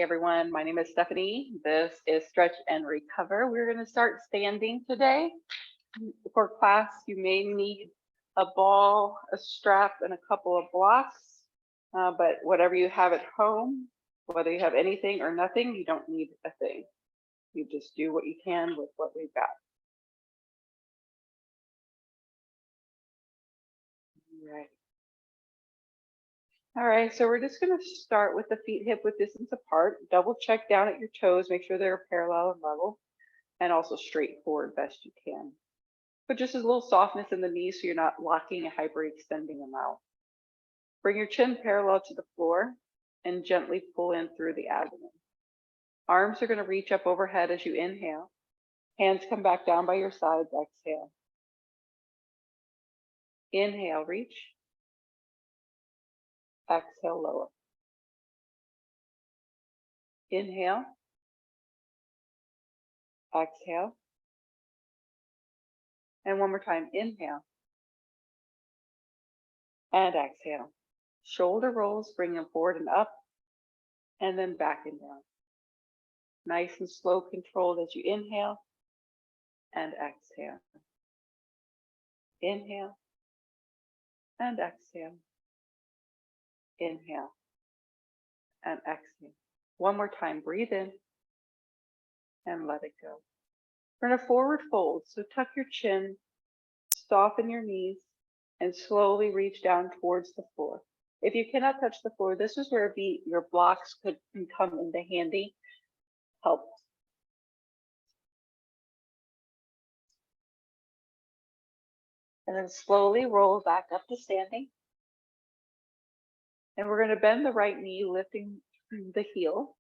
everyone. My name is Stephanie. This is Stretch and Recover. We're going to start standing today. For class, you may need a ball, a strap, and a couple of blocks. But whatever you have at home, whether you have anything or nothing, you don't need a thing. You just do what you can with what we've got. Right. All right, so we're just going to start with the feet hip width distance apart. Double check down at your toes, make sure they're parallel and level, and also straight forward best you can. But just a little softness in the knees so you're not locking and hyperextending them out. Bring your chin parallel to the floor and gently pull in through the abdomen. Arms are going to reach up overhead as you inhale. Hands come back down by your sides, exhale. Inhale, reach. Exhale, lower. Inhale. Exhale. And one more time, inhale. And exhale. Shoulder rolls, bring them forward and up, and then back and down. Nice and slow, controlled as you inhale and exhale. Inhale and exhale. Inhale and exhale. One more time, breathe in and let it go. We're in a forward fold, so tuck your chin, soften your knees, and slowly reach down towards the floor. If you cannot touch the floor, this is where your blocks can come into handy. Help. And then slowly roll back up to standing. And we're going to bend the right knee, lifting the heel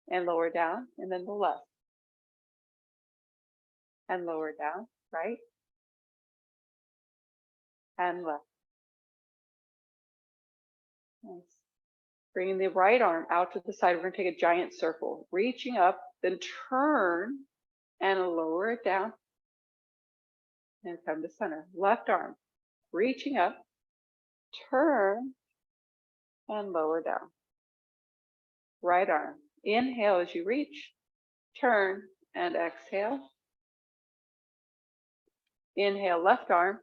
and lower down, and then the left. And lower down, right and left. Nice. Bringing the right arm out to the side, we're going to take a giant circle, reaching up, then turn and lower it down and come to center. Left arm, reaching up, turn and lower down. Right arm, inhale as you reach, turn and exhale. Inhale, left arm,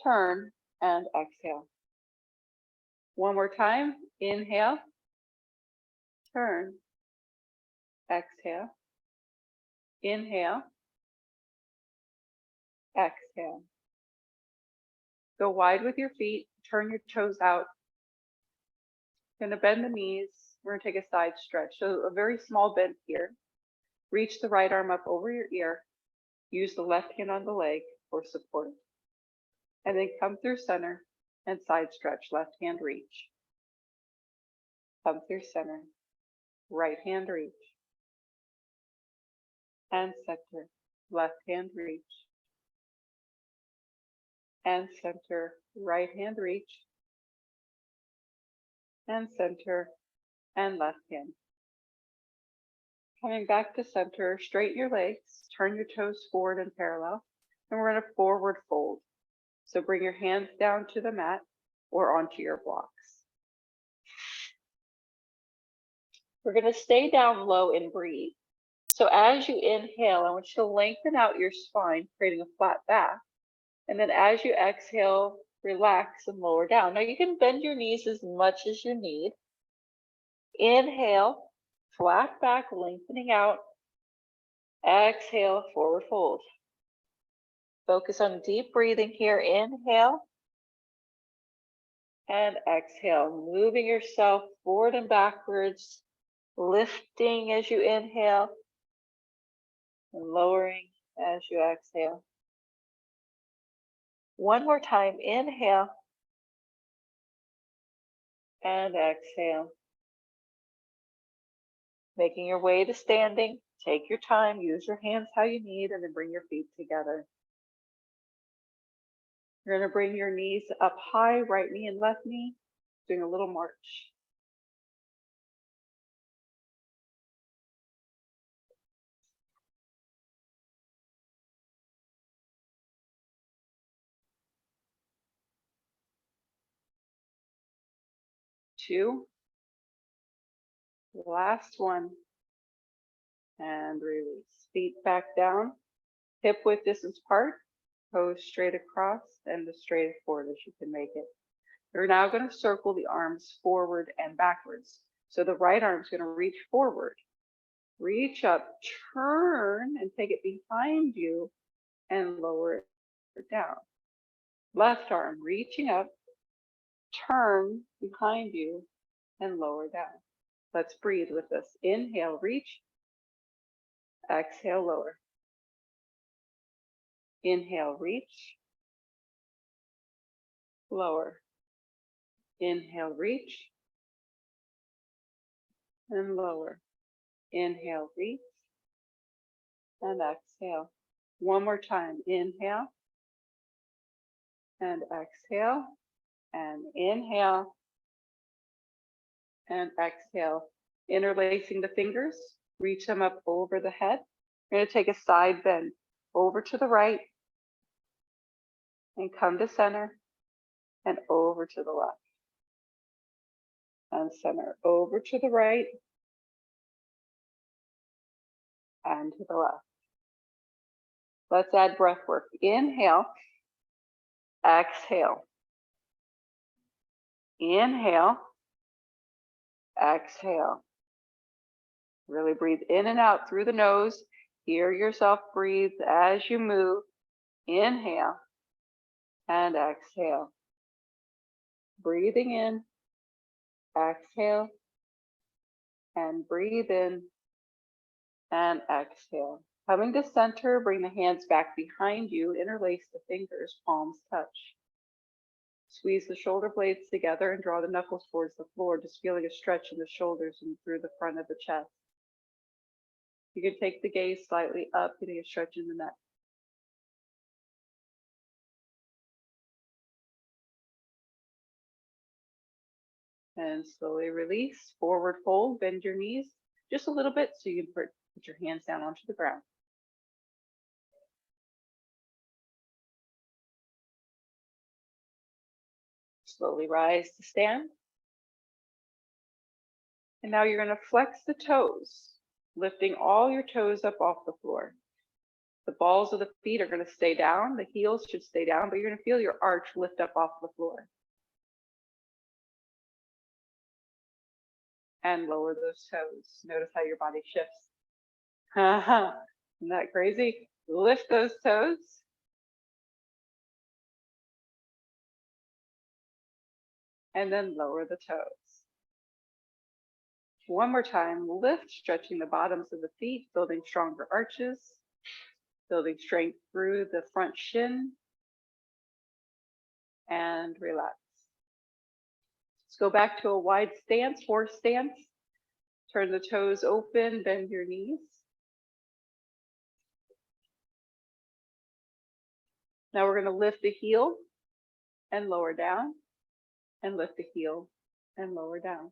turn and exhale. One more time, inhale, turn, exhale, inhale, exhale. Go wide with your feet, turn your toes out. Going to bend the knees. We're going to take a side stretch. So a very small bend here. Reach the right arm up over your ear. Use the left hand on the leg for support. And then come through center and side stretch, left hand reach. Come through center, right hand reach. And center, left hand reach. And center, right hand reach. And center and left hand. Coming back to center, straighten your legs, turn your toes forward and parallel, and we're going to forward fold. So bring your hands down to the mat or onto your blocks. We're going to stay down low and breathe. So as you inhale, I want you to lengthen out your spine, creating a flat back. And then as you exhale, relax and lower down. Now you can bend your knees as much as you need. Inhale, flat back, lengthening out. Exhale, forward fold. Focus on deep breathing here. Inhale and exhale, moving yourself forward and backwards, lifting as you inhale and lowering as you exhale. One more time, inhale and exhale. Making your way to standing, take your time, use your hands how you need, and then bring your feet together. You're going to bring your knees up high, right knee and left knee, doing a little march. Two, Last one. And release. Feet back down. Hip width distance apart. Toes straight across and as straight as forward as you can make it. You're now going to circle the arms forward and backwards. So the right arm is going to reach forward. Reach up, turn, and take it behind you and lower it down. Left arm reaching up, turn behind you and lower down. Let's breathe with this. Inhale, reach. Exhale, lower. Inhale, reach. Lower. Inhale, reach. And lower. Inhale, reach. And exhale. One more time. Inhale. And exhale. And inhale. And exhale. Interlacing the fingers. Reach them up over the head. We're going to take a side bend over to the right. And come to center. And over to the left. And center. Over to the right. And to the left. Let's add breath work. Inhale. Exhale. Inhale. Exhale. Really breathe in and out through the nose. Hear yourself breathe as you move. Inhale and exhale. Breathing in, exhale, and breathe in and exhale. Coming to center, bring the hands back behind you. Interlace the fingers, palms touch. Squeeze the shoulder blades together and draw the knuckles towards the floor, just feeling a stretch in the shoulders and through the front of the chest. You can take the gaze slightly up, getting a stretch in the neck. And slowly release, forward fold, bend your knees just a little bit so you can put your hands down onto the ground. Slowly rise to stand. And now you're going to flex the toes, lifting all your toes up off the floor. The balls of the feet are going to stay down. The heels should stay down, but you're going to feel your arch lift up off the floor. And lower those toes. Notice how your body shifts. Isn't that crazy? Lift those toes. And then lower the toes. One more time, lift, stretching the bottoms of the feet, building stronger arches, building strength through the front shin, and relax. Let's go back to a wide stance, horse stance. Turn the toes open, bend your knees. Now we're going to lift the heel and lower down, and lift the heel and lower down.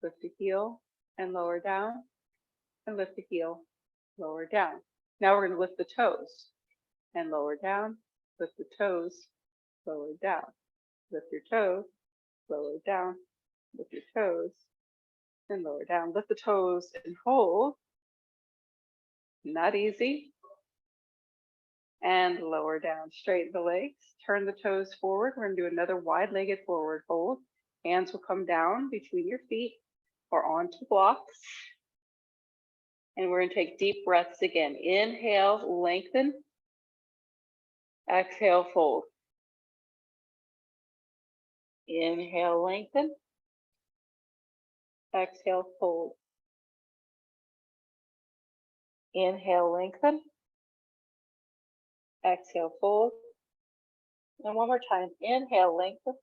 Lift the heel and lower down, and lift the heel, lower down. Now we're going to lift the toes and lower down, lift the toes, lower down. Lift your toes, lower down, lift your toes, and lower down. Lift the toes and hold. Not easy. And lower down. Straighten the legs. Turn the toes forward. We're going to do another wide-legged forward fold. Hands will come down between your feet or onto blocks. And we're going to take deep breaths again. Inhale, lengthen. Exhale, fold. Inhale, lengthen. Exhale, fold. Inhale, lengthen. Exhale, fold. And one more time. Inhale, lengthen.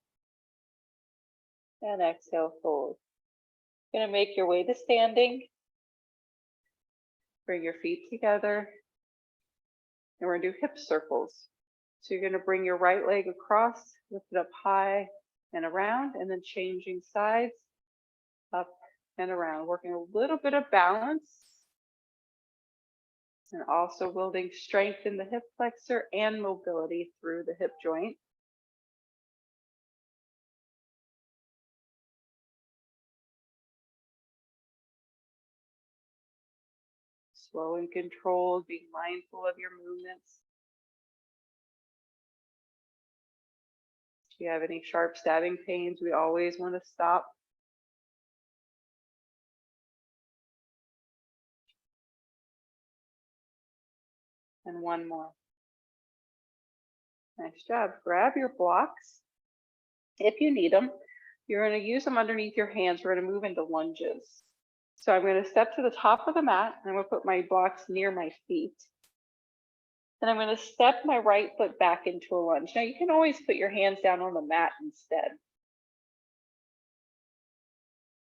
And exhale, fold. You're going to make your way to standing. Bring your feet together. And we're going to do hip circles. So you're going to bring your right leg across, lift it up high and around, and then changing sides, up and around, working a little bit of balance. And also building strength in the hip flexor and mobility through the hip joint. Slow and controlled, being mindful of your movements. If you have any sharp stabbing pains, we always want to stop. And one more. Nice job. Grab your blocks if you need them. You're going to use them underneath your hands. We're going to move into lunges. So I'm going to step to the top of the mat, and I'm going to put my blocks near my feet. Then I'm going to step my right foot back into a lunge. Now you can always put your hands down on the mat instead.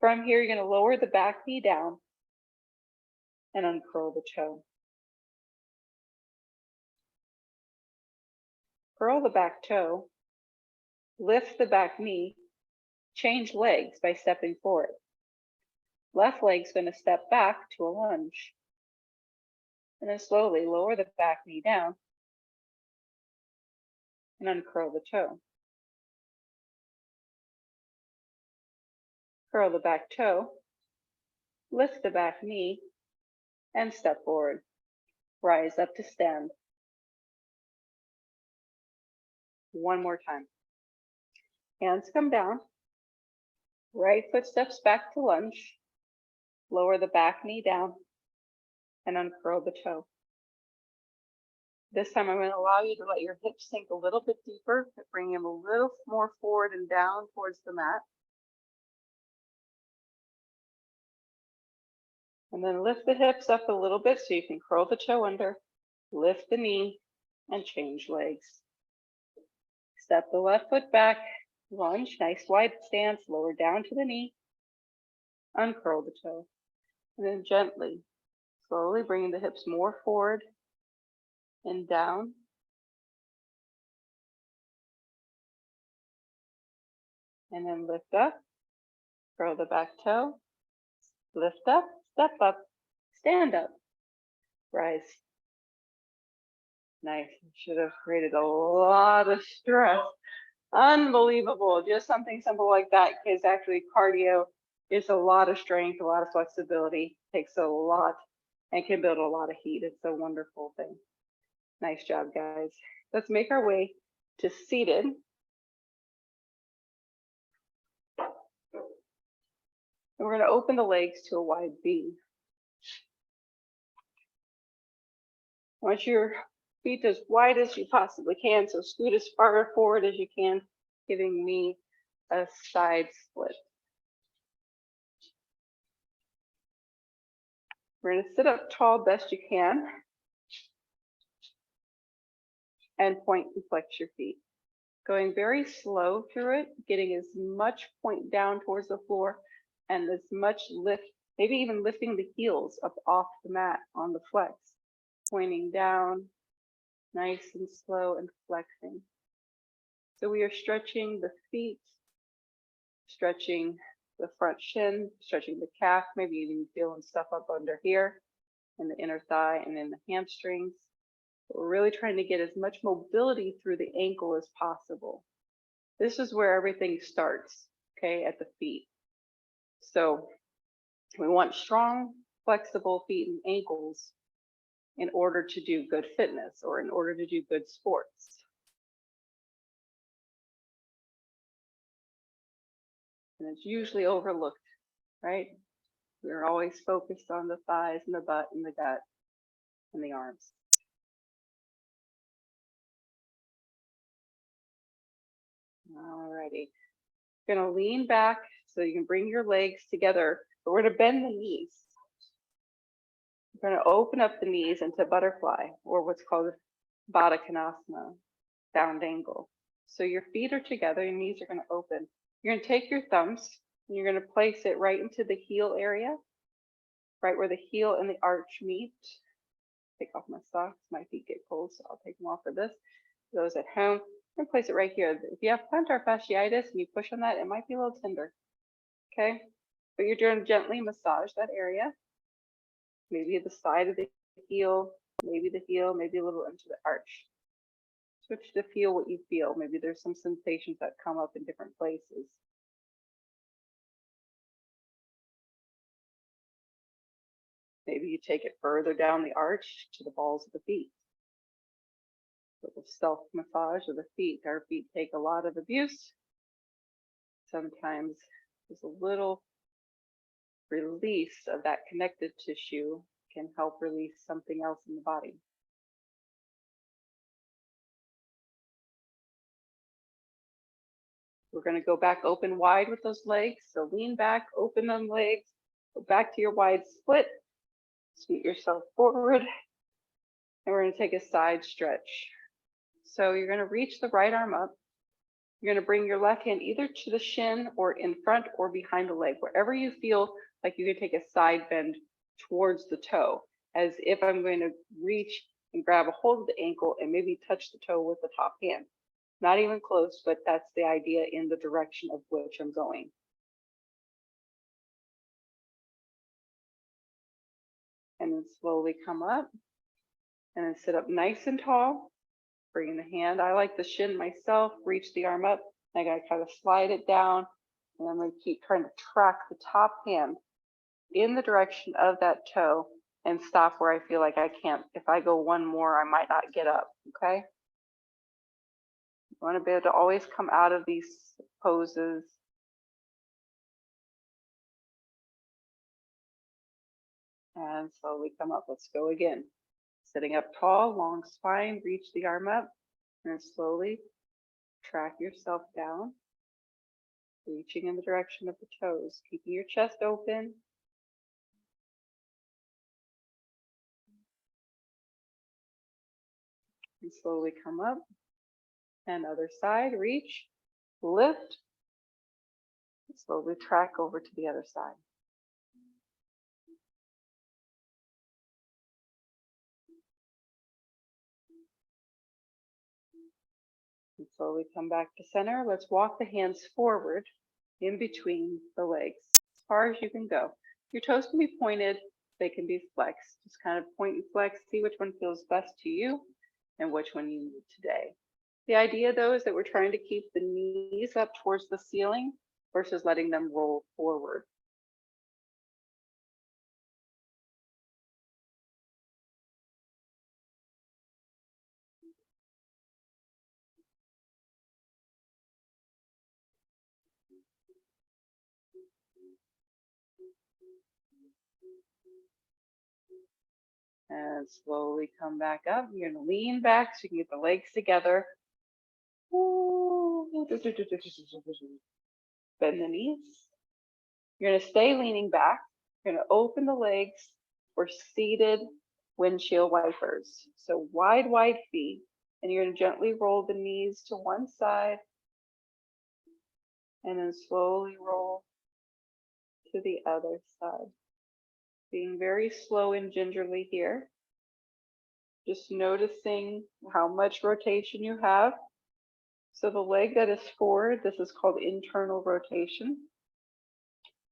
From here, you're going to lower the back knee down and uncurl the toe. Curl the back toe, lift the back knee, change legs by stepping forward. Left leg's going to step back to a lunge. And then slowly lower the back knee down and uncurl the toe. Curl the back toe, lift the back knee, and step forward. Rise up to stand. One more time. Hands come down. Right foot steps back to lunge. Lower the back knee down and uncurl the toe. This time I'm going to allow you to let your hips sink a little bit deeper, bring them a little more forward and down towards the mat. And then lift the hips up a little bit so you can curl the toe under, lift the knee, and change legs. Step the left foot back, lunge, nice wide stance, lower down to the knee, uncurl the toe. And then gently, slowly bringing the hips more forward and down. And then lift up, curl the back toe, lift up, step up, stand up, rise. Nice. Should have created a lot of stress. Unbelievable. Just something simple like that, because actually cardio is a lot of strength, a lot of flexibility, takes a lot and can build a lot of heat. It's a wonderful thing. Nice job, guys. Let's make our way to seated. And we're going to open the legs to a wide V. I want your feet as wide as you possibly can, so scoot as far forward as you can, giving me a side split. We're going to sit up tall best you can and point and flex your feet. Going very slow through it, getting as much point down towards the floor and as much lift, maybe even lifting the heels up off the mat on the flex. Pointing down, nice and slow and flexing. So we are stretching the feet, stretching the front shin, stretching the calf, maybe even feeling stuff up under here in the inner thigh and in the hamstrings. We're really trying to get as much mobility through the ankle as possible. This is where everything starts, okay, at the feet. So we want strong, flexible feet and ankles in order to do good fitness or in order to do good sports. And it's usually overlooked, right? We're always focused on the thighs and the butt and the gut and the arms. Alrighty. You're gonna lean back so you can bring your legs together, but we're gonna bend the knees. We're gonna open up the knees into butterfly, or what's called Baddha Konasana, downward angle. So your feet are together, your knees are gonna open. You're gonna take your thumbs and you're gonna place it right into the heel area, right where the heel and the arch meet. Take off my socks, my feet get cold, so I'll take them off for this. Those at home, I'm gonna place it right here. If you have plantar fasciitis and you push on that, it might be a little tender, okay? But you're doing gently massage that area. Maybe the side of the heel, maybe the heel, maybe a little into the arch. Switch to feel what you feel. Maybe there's some sensations that come up in different places. Maybe you take it further down the arch to the balls of the feet. Little self massage of the feet. Our feet take a lot of abuse. Sometimes just a little release of that connective tissue can help release something else in the body. We're going to go back open wide with those legs. So lean back, open them legs, go back to your wide split, scoot yourself forward, and we're going to take a side stretch. So you're going to reach the right arm up. You're going to bring your left hand either to the shin or in front or behind the leg, wherever you feel like you can take a side bend towards the toe, as if I'm going to reach and grab a hold of the ankle and maybe touch the toe with the top hand. Not even close, but that's the idea in the direction of which I'm going. And then slowly come up and then sit up nice and tall. Bring the hand, I like the shin myself, reach the arm up. I gotta kind of slide it down, and I'm gonna keep trying to track the top hand in the direction of that toe and stop where I feel like I can't. If I go one more, I might not get up, okay? You wanna be able to always come out of these poses. And slowly come up, let's go again. Sitting up tall, long spine, reach the arm up, and slowly track yourself down, reaching in the direction of the toes, keeping your chest open. And slowly come up, and other side, reach, lift, and slowly track over to the other side. And slowly come back to center. Let's walk the hands forward in between the legs as far as you can go. Your toes can be pointed, they can be flexed. Just kind of point and flex, see which one feels best to you and which one you need today. The idea though is that we're trying to keep the knees up towards the ceiling versus letting them roll forward. And slowly come back up. You're going to lean back so you can get the legs together. Bend the knees. You're going to stay leaning back. You're going to open the legs for seated windshield wipers. So wide, wide feet. And you're going to gently roll the knees to one side. And then slowly roll to the other side. Being very slow and gingerly here. Just noticing how much rotation you have. So the leg that is forward, this is called internal rotation.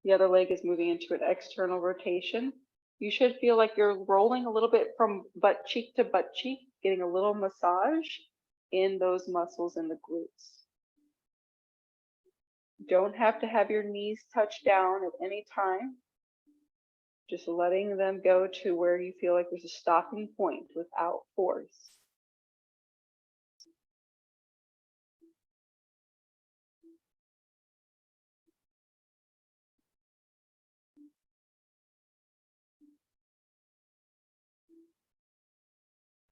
The other leg is moving into an external rotation. You should feel like you're rolling a little bit from butt cheek to butt cheek, getting a little massage in those muscles in the glutes. You don't have to have your knees touch down at any time. Just letting them go to where you feel like there's a stopping point without force.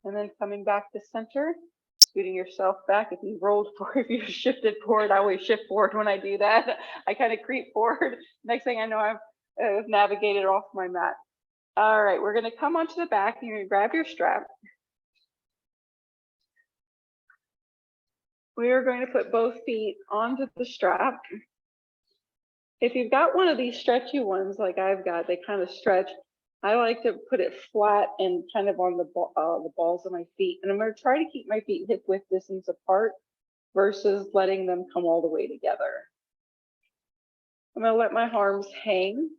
And then coming back to center, scooting yourself back. If you rolled forward, if you shifted forward, I always shift forward when I do that. I kind of creep forward. Next thing I know, I've navigated off my mat. All right, we're going to come onto the back. You're going to grab your strap. We are going to put both feet onto the strap. If you've got one of these stretchy ones like I've got, they kind of stretch. I like to put it flat and kind of on the balls of my feet. And I'm going to try to keep my feet hip width distance apart versus letting them come all the way together. I'm going to let my arms hang.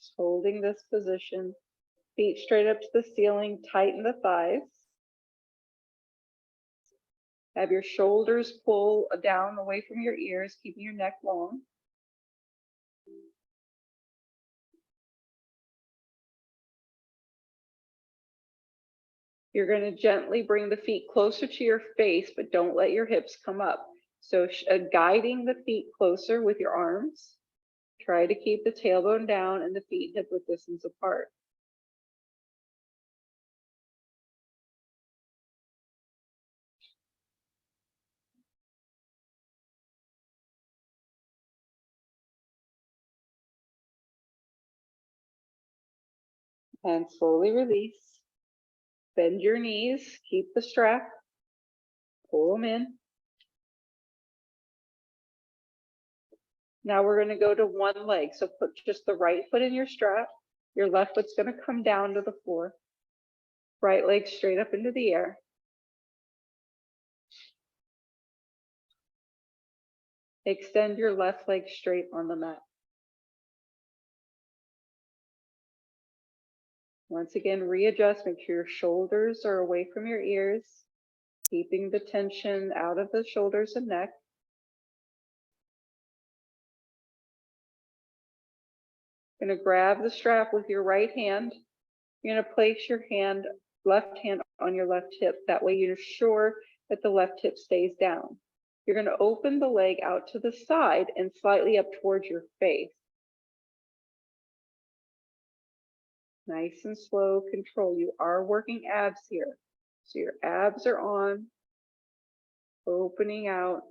Just holding this position. Feet straight up to the ceiling, tighten the thighs. Have your shoulders pull down away from your ears, keeping your neck long. You're going to gently bring the feet closer to your face, but don't let your hips come up. So guiding the feet closer with your arms. Try to keep the tailbone down and the feet hip width distance apart. And slowly release. Bend your knees, keep the strap, pull them in. Now we're going to go to one leg. So put just the right foot in your strap. Your left foot's going to come down to the floor. Right leg straight up into the air. Extend your left leg straight on the mat. Once again, readjust. Make sure your shoulders are away from your ears, keeping the tension out of the shoulders and neck. You're going to grab the strap with your right hand. You're going to place your left hand on your left hip. That way you're sure that the left hip stays down. You're going to open the leg out to the side and slightly up towards your face. Nice and slow control. You are working abs here. So your abs are on, opening out.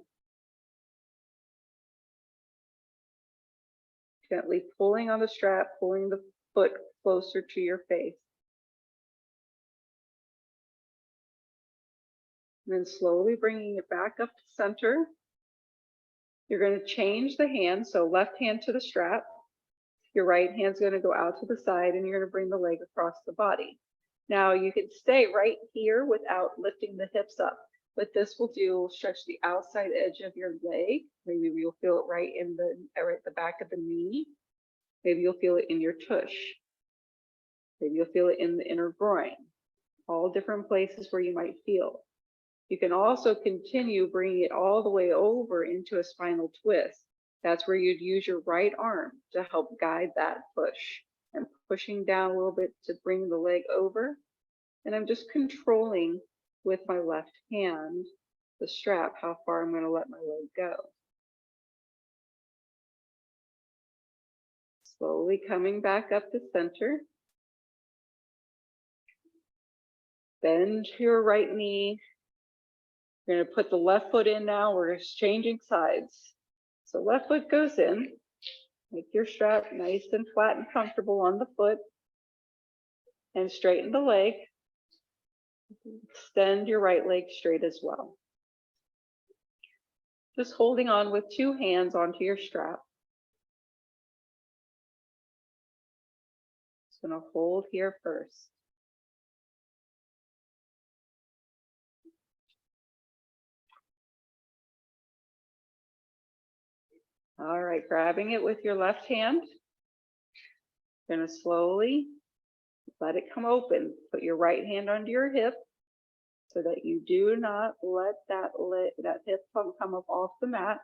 Gently pulling on the strap, pulling the foot closer to your face. And then slowly bringing it back up to center. You're going to change the hand, so left hand to the strap. Your right hand's going to go out to the side, and you're going to bring the leg across the body. Now you can stay right here without lifting the hips up. What this will do will stretch the outside edge of your leg. Maybe you'll feel it right at the back of the knee. Maybe you'll feel it in your tush. Maybe you'll feel it in the inner groin. All different places where you might feel. You can also continue bringing it all the way over into a spinal twist. That's where you'd use your right arm to help guide that push. I'm pushing down a little bit to bring the leg over. And I'm just controlling with my left hand the strap, how far I'm going to let my leg go. Slowly coming back up to center. Bend your right knee. You're going to put the left foot in now. We're changing sides. So left foot goes in. Make your strap nice and flat and comfortable on the foot. And straighten the leg. Extend your right leg straight as well. Just holding on with two hands onto your strap. Just going to hold here first. All right, grabbing it with your left hand. Going to slowly let it come open. Put your right hand under your hip so that you do not let that hip come up off the mat.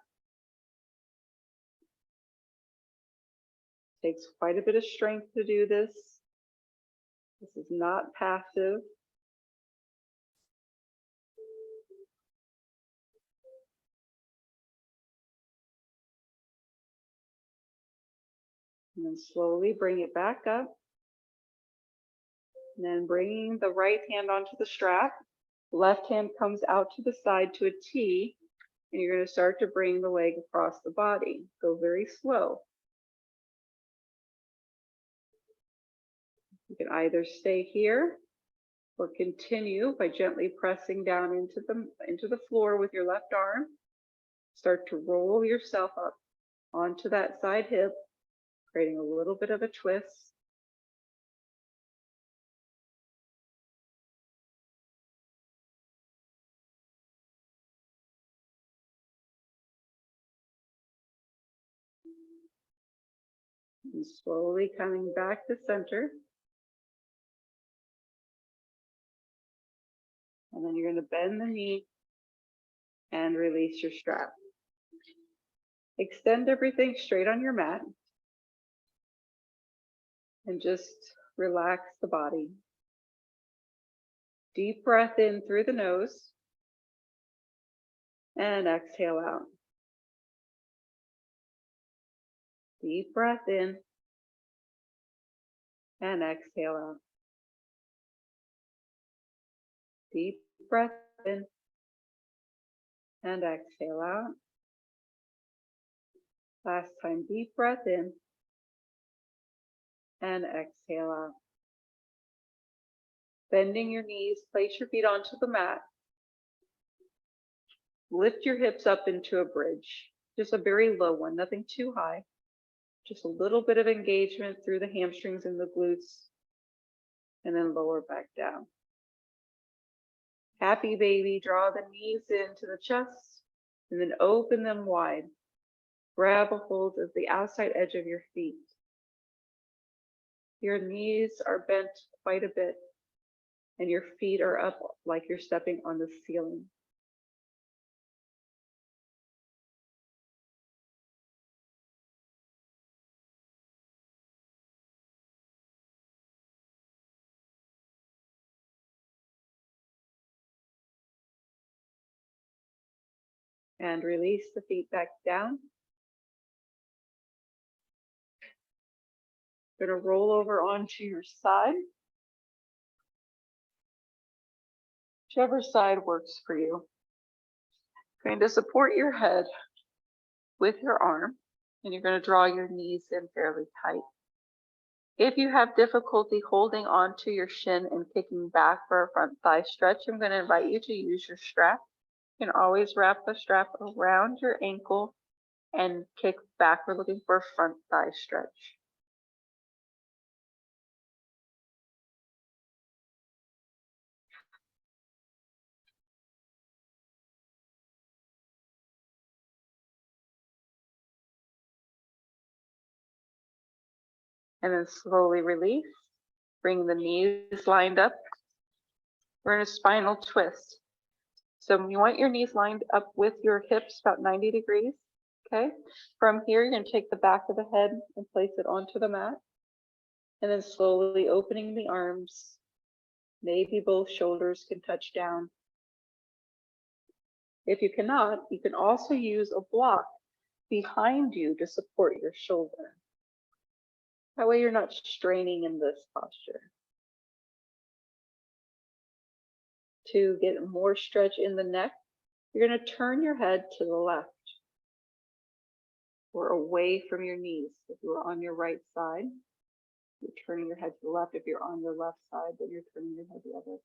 Takes quite a bit of strength to do this. This is not passive. And then slowly bring it back up. And then bringing the right hand onto the strap. Left hand comes out to the side to a T. And you're going to start to bring the leg across the body. Go very slow. You can either stay here or continue by gently pressing down into the floor with your left arm. Start to roll yourself up onto that side hip, creating a little bit of a twist. And slowly coming back to center. And then you're going to bend the knee and release your strap. Extend everything straight on your mat and just relax the body. Deep breath in through the nose and exhale out. Deep breath in and exhale out. Deep breath in and exhale out. Last time, deep breath in and exhale out. Bending your knees, place your feet onto the mat. Lift your hips up into a bridge, just a very low one, nothing too high. Just a little bit of engagement through the hamstrings and the glutes, and then lower back down. Happy baby, draw the knees into the chest, and then open them wide. Grab a hold of the outside edge of your feet. Your knees are bent quite a bit, and your feet are up like you're stepping on the ceiling. And release the feet back down. You're going to roll over onto your side. Whichever side works for you. Going to support your head with your arm, and you're going to draw your knees in fairly tight. If you have difficulty holding onto your shin and kicking back for a front thigh stretch, I'm going to invite you to use your strap. You can always wrap the strap around your ankle and kick back. We're looking for a front thigh stretch. And then slowly release. Bring the knees lined up. We're in a spinal twist. So you want your knees lined up with your hips about 90 degrees. Okay. From here, you're going to take the back of the head and place it onto the mat. And then slowly opening the arms. Maybe both shoulders can touch down. If you cannot, you can also use a block behind you to support your shoulder. That way you're not straining in this posture. To get more stretch in the neck, you're going to turn your head to the left or away from your knees. If you're on your right side, you're turning your head to the left. If you're on your left side, then you're turning your head the other.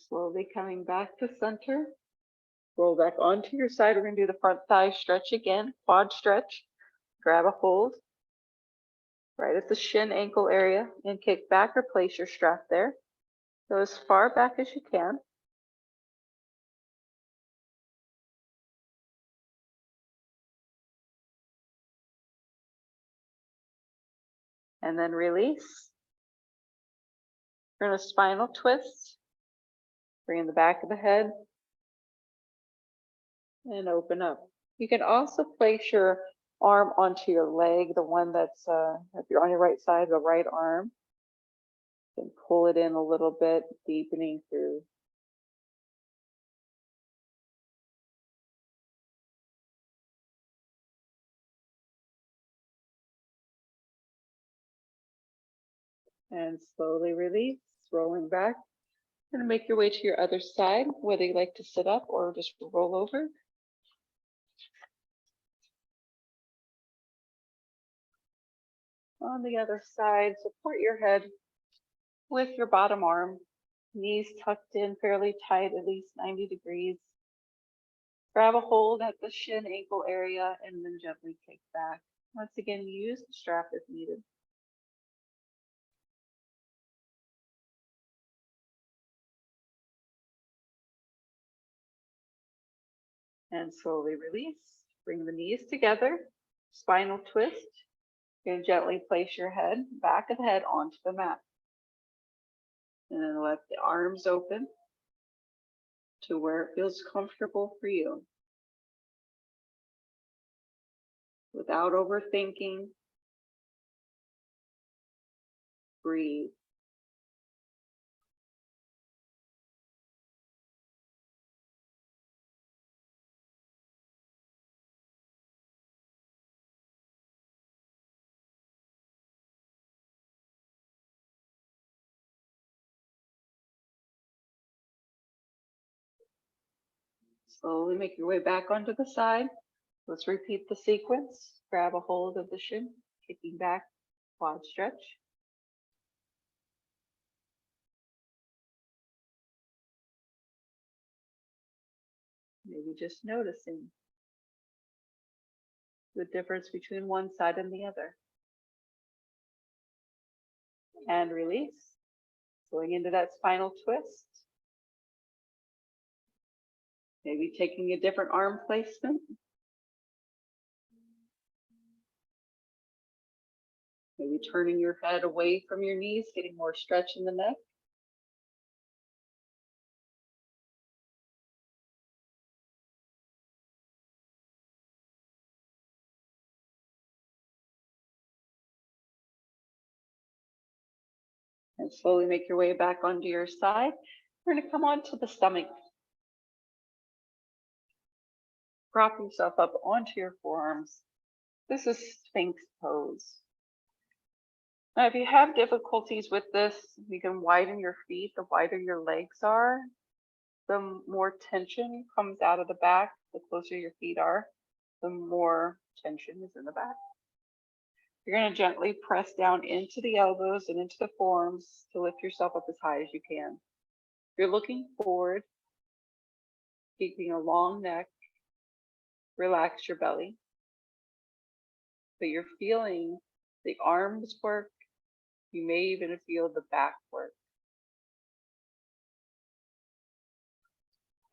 Slowly coming back to center. Roll back onto your side. We're going to do the front thigh stretch again, quad stretch. Grab a hold right at the shin ankle area and kick back or place your strap there. Go as far back as you can. And then release. We're in a spinal twist. Bring in the back of the head and open up. You can also place your arm onto your leg, the one that's, if you're on your right side, the right arm. You can pull it in a little bit, deepening through. And slowly release, rolling back. And make your way to your other side, whether you like to sit up or just roll over. On the other side, support your head with your bottom arm, knees tucked in fairly tight, at least 90 degrees. Grab a hold at the shin ankle area and then gently kick back. Once again, use the strap if needed. And slowly release. Bring the knees together, spinal twist. You're gonna gently place your head, back of the head onto the mat. And then let the arms open to where it feels comfortable for you. Without overthinking, breathe. Slowly make your way back onto the side. Let's repeat the sequence. Grab a hold of the shin, kicking back, quad stretch. Maybe just noticing the difference between one side and the other. And release. Going into that spinal twist. Maybe taking a different arm placement. Maybe turning your head away from your knees, getting more stretch in the neck. And slowly make your way back onto your side. We're going to come onto the stomach. Prop yourself up onto your forearms. This is Sphinx pose. Now, if you have difficulties with this, you can widen your feet. The wider your legs are, the more tension comes out of the back. The closer your feet are, the more tension is in the back. You're going to gently press down into the elbows and into the forearms to lift yourself up as high as you can. You're looking forward, keeping a long neck. Relax your belly. But you're feeling the arms work. You may even feel the back work.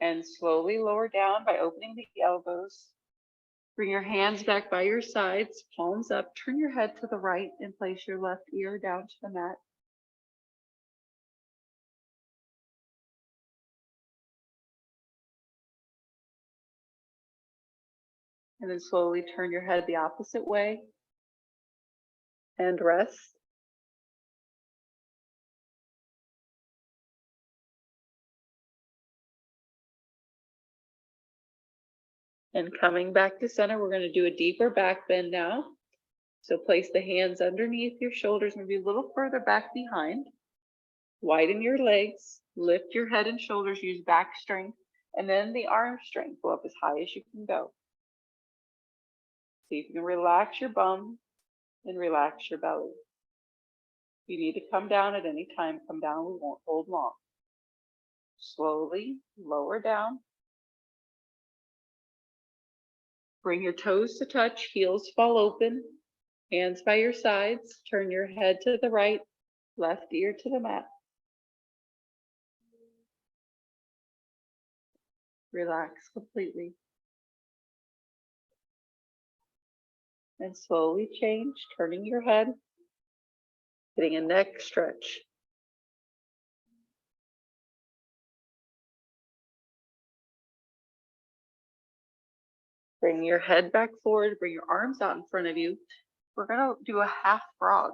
And slowly lower down by opening the elbows. Bring your hands back by your sides, palms up. Turn your head to the right and place your left ear down to the mat. And then slowly turn your head the opposite way and rest. And coming back to center, we're going to do a deeper back bend now. So place the hands underneath your shoulders, maybe a little further back behind. Widen your legs, lift your head and shoulders, use back strength, and then the arm strength. Go up as high as you can go. See if you can relax your bum and relax your belly. If you need to come down at any time, come down. We won't hold long. Slowly lower down. Bring your toes to touch, heels fall open, hands by your sides. Turn your head to the right, left ear to the mat. Relax completely. And slowly change, turning your head, getting a neck stretch. Bring your head back forward, bring your arms out in front of you. We're gonna do a half frog.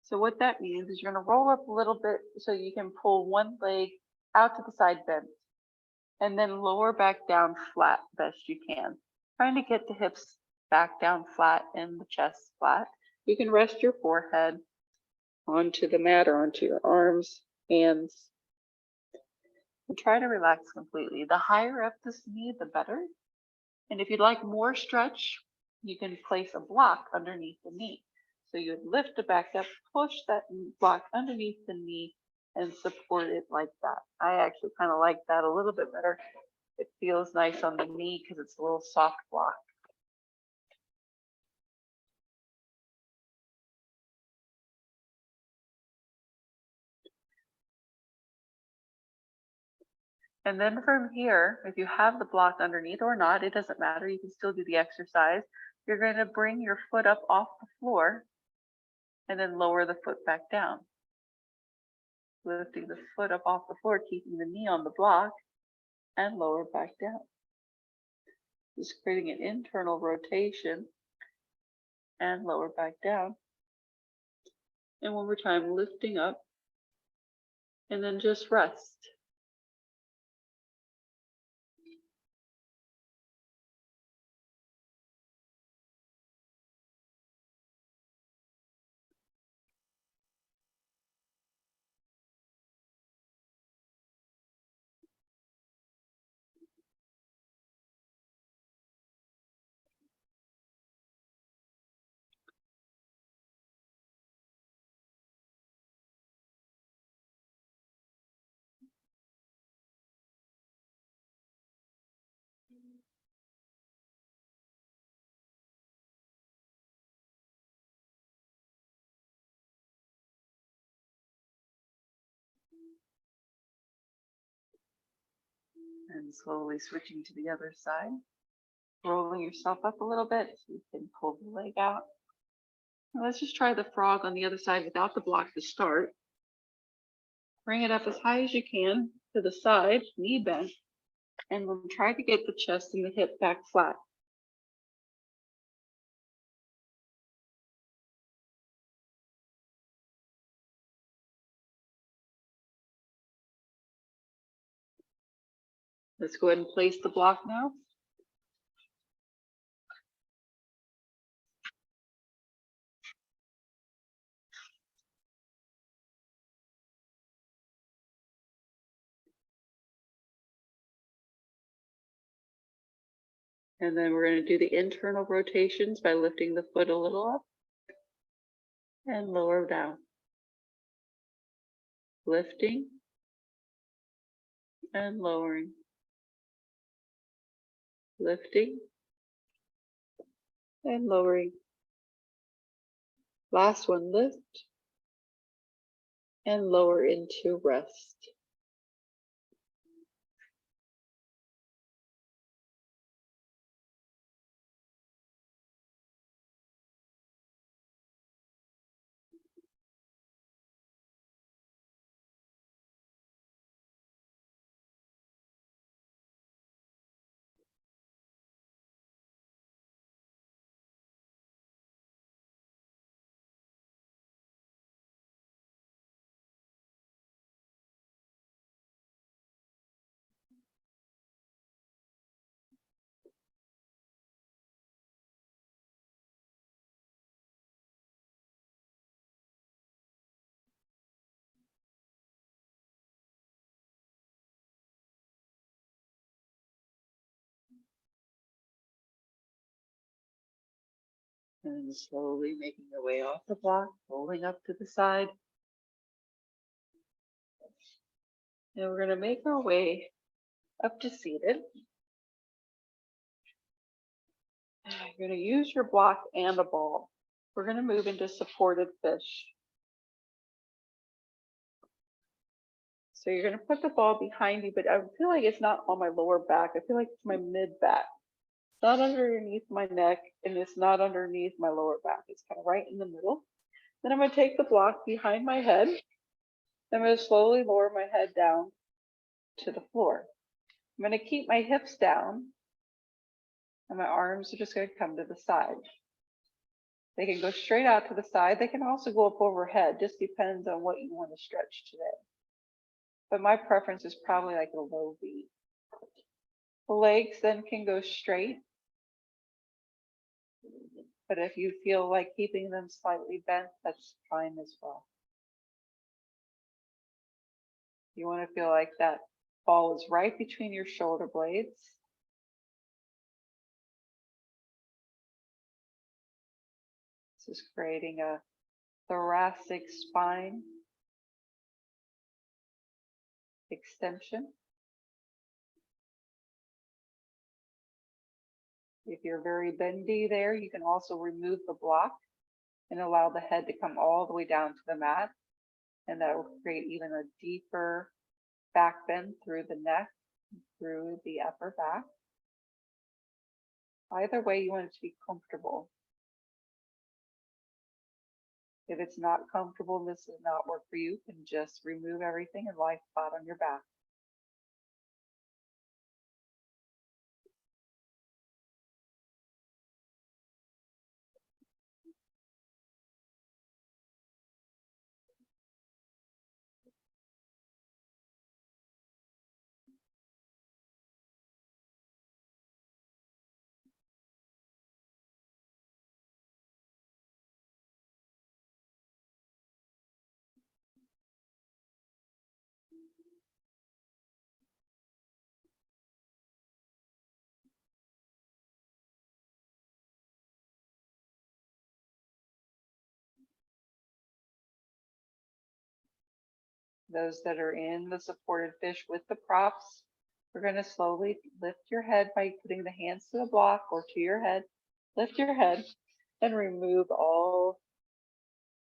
So what that means is you're gonna roll up a little bit so you can pull one leg out to the side bent and then lower back down flat best you can. Trying to get the hips back down flat and the chest flat. You can rest your forehead onto the mat or onto your arms, hands. And try to relax completely. The higher up this knee, the better. And if you'd like more stretch, you can place a block underneath the knee. So you would lift it back up, push that block underneath the knee and support it like that. I actually kind of like that a little bit better. It feels nice on the knee because it's a little soft block. And then from here, if you have the block underneath or not, it doesn't matter. You can still do the exercise. you're going to bring your foot up off the floor and then lower the foot back down. Lifting the foot up off the floor, keeping the knee on the block, and lower back down. Just creating an internal rotation and lower back down. And one more time, lifting up and then just rest. And slowly switching to the other side. Rolling yourself up a little bit so you can pull the leg out. Now let's just try the frog on the other side without the block to start. Bring it up as high as you can to the side, knee bent, and we'll try to get the chest and the hip back flat. Let's go ahead and place the block now. And then we're going to do the internal rotations by lifting the foot a little up and lower down. Lifting and lowering. Lifting and lowering. Last one, lift and lower into rest. And slowly making your way off the block, rolling up to the side. And we're going to make our way up to seated. You're going to use your block and a ball. We're going to move into supported fish. So you're going to put the ball behind you, but I feel like it's not on my lower back. I feel like it's my mid back. It's not underneath my neck, and it's not underneath my lower back. It's kind of right in the middle. Then I'm going to take the block behind my head. I'm going to slowly lower my head down to the floor. I'm going to keep my hips down, and my arms are just going to come to the side. They can go straight out to the side. They can also go up overhead. Just depends on what you want to stretch today. But my preference is probably like a low V. The legs then can go straight. But if you feel like keeping them slightly bent, that's fine as well. You want to feel like that ball is right between your shoulder blades. This is creating a thoracic spine extension. If you're very bendy there, you can also remove the block and allow the head to come all the way down to the mat. And that will create even a deeper back bend through the neck, through the upper back. Either way, you want it to be comfortable. If it's not comfortable, this does not work for you, you can just remove everything and lie flat on your back. Those that are in the supported fish with the props, we're going to slowly lift your head by putting the hands to the block or to your head. Lift your head and remove all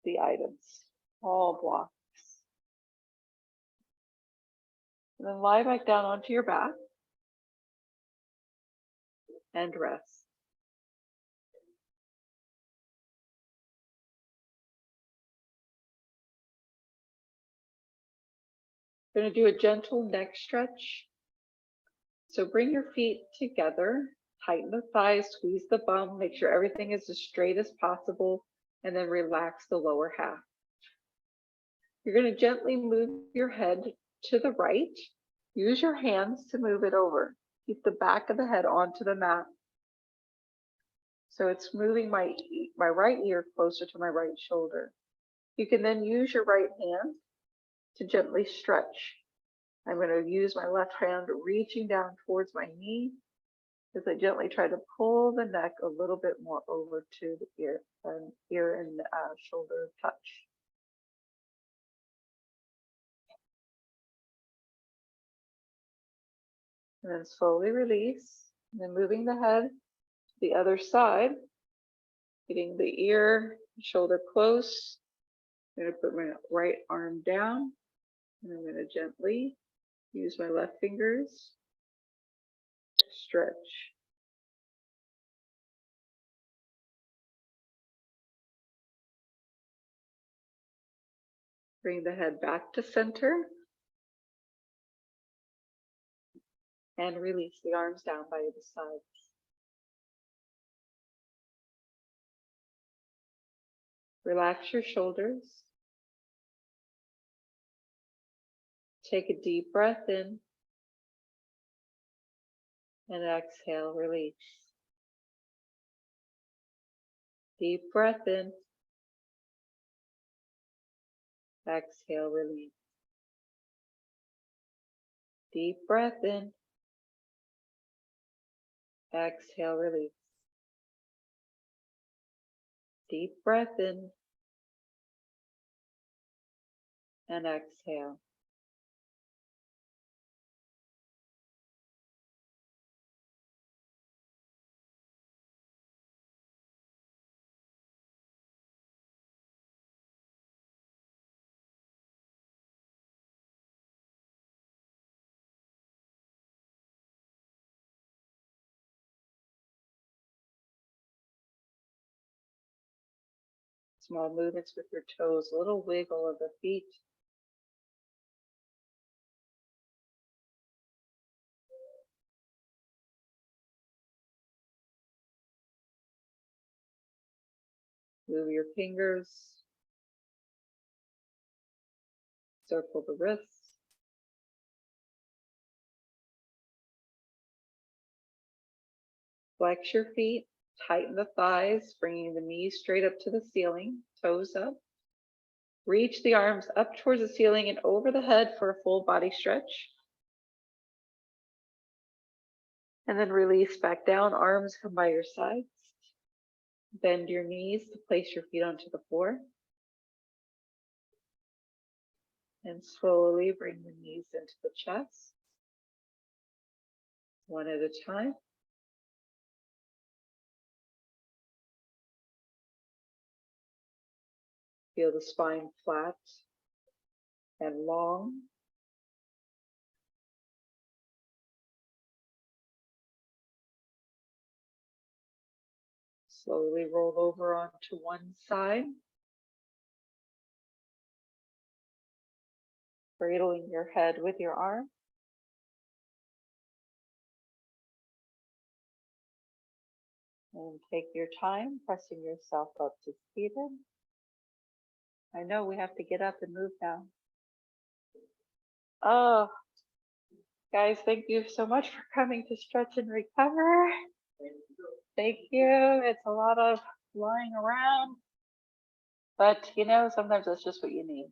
the items, all blocks. And then lie back down onto your back and rest. We're going to do a gentle neck stretch. So bring your feet together, tighten the thighs, squeeze the bum, make sure everything is as straight as possible, and then relax the lower half. You're going to gently move your head to the right. Use your hands to move it over. Keep the back of the head onto the mat. So it's moving my right ear closer to my right shoulder. You can then use your right hand to gently stretch. I'm going to use my left hand reaching down towards my knee as I gently try to pull the neck a little bit more over to the ear and shoulder touch. And then slowly release, and then moving the head to the other side, getting the ear, shoulder close. I'm going to put my right arm down, and I'm going to gently use my left fingers, stretch. Bring the head back to center, and release the arms down by the sides. Relax your shoulders. Take a deep breath in and exhale, release. Deep breath in, exhale, release. Deep breath in, exhale, release. Deep breath in and exhale. Small movements with your toes, a little wiggle of the feet. Move your fingers. Circle the wrists. Flex your feet. Tighten the thighs, bringing the knees straight up to the ceiling, toes up. Reach the arms up towards the ceiling and over the head for a full body stretch. And then release back down, arms come by your sides. Bend your knees to place your feet onto the floor. And slowly bring the knees into the chest. One at a time. Feel the spine flat and long. Slowly roll over onto one side. Cradling your head with your arm. And take your time, pressing yourself up to seated. I know we have to get up and move now. Oh, guys, thank you so much for coming to Stretch and Recover. Thank you. It's a lot of lying around, but you know, sometimes that's just what you need.